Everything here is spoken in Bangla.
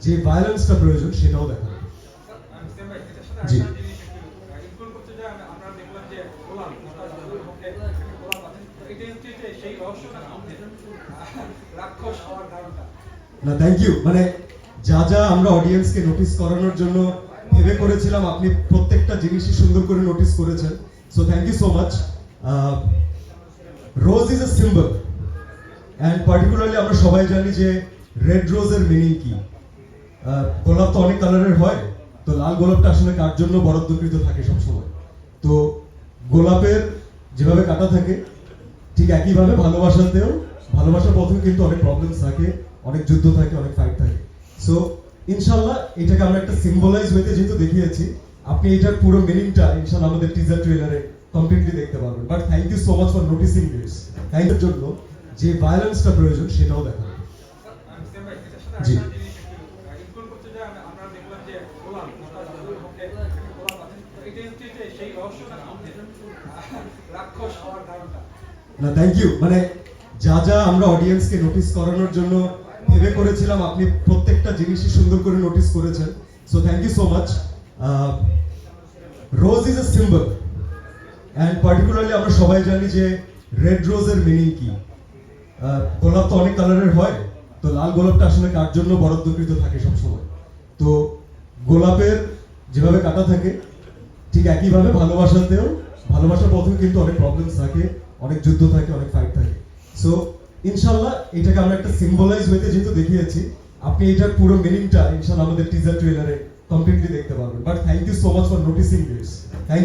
যে ভায়োলেন্সটা প্রয়োজন সেটাও দেখানো। জি না, থ্যাংক ইউ। মানে যা যা আমরা অডিয়েন্সকে নোটিস করানোর জন্য ভেবে করেছিলাম, আপনি প্রত্যেকটা জিনিসই সুন্দর করে নোটিস করেছেন। So thank you so much. Rose is a symbol, and particularly আমরা সবাই জানি যে রেড রোজের মিনিং কি। গোলাপ তো অনেক কালারের হয়, তো লাল গোলাপটা আসলে কার জন্য বরাদ্দকৃত থাকে সবসময়। তো গোলাপের যেভাবে কাটা থাকে, ঠিক একইভাবে ভালোবাসার পথেও কিন্তু অনেক প্রবলেমস থাকে, অনেক যুদ্ধ থাকে, অনেক ফাইট থাকে। সো ইনশাল্লাহ এটাকে আমরা একটা সিম্বলাইজ ওয়েতে যেহেতু দেখিয়েছি, আপনি এটার পুরো মিনিংটা ইনশাল্লাহ আমাদের টিজার ট্রেলারে কমপ্লিটলি দেখতে পারবেন। But thank you so much for noticing this. Thank your জন্য যে ভায়োলেন্সটা প্রয়োজন সেটাও দেখানো। জি না, থ্যাংক ইউ। মানে যা যা আমরা অডিয়েন্সকে নোটিস করানোর জন্য ভেবে করেছিলাম, আপনি প্রত্যেকটা জিনিসই সুন্দর করে নোটিস করেছেন। So thank you so much. Rose is a symbol, and particularly আমরা সবাই জানি যে রেড রোজের মিনিং কি। গোলাপ তো অনেক কালারের হয়, তো লাল গোলাপটা আসলে কার জন্য বরাদ্দকৃত থাকে সবসময়। তো গোলাপের যেভাবে কাটা থাকে, ঠিক একইভাবে ভালোবাসার পথেও কিন্তু অনেক প্রবলেমস থাকে, অনেক যুদ্ধ থাকে, অনেক ফাইট থাকে। সো ইনশাল্লাহ এটাকে আমরা একটা সিম্বলাইজ ওয়েতে যেহেতু দেখিয়েছি, আপনি এটার পুরো মিনিংটা ইনশাল্লাহ আমাদের টিজার ট্রেলারে কমপ্লিটলি দেখতে পারবেন। But thank you so much for noticing this. Thank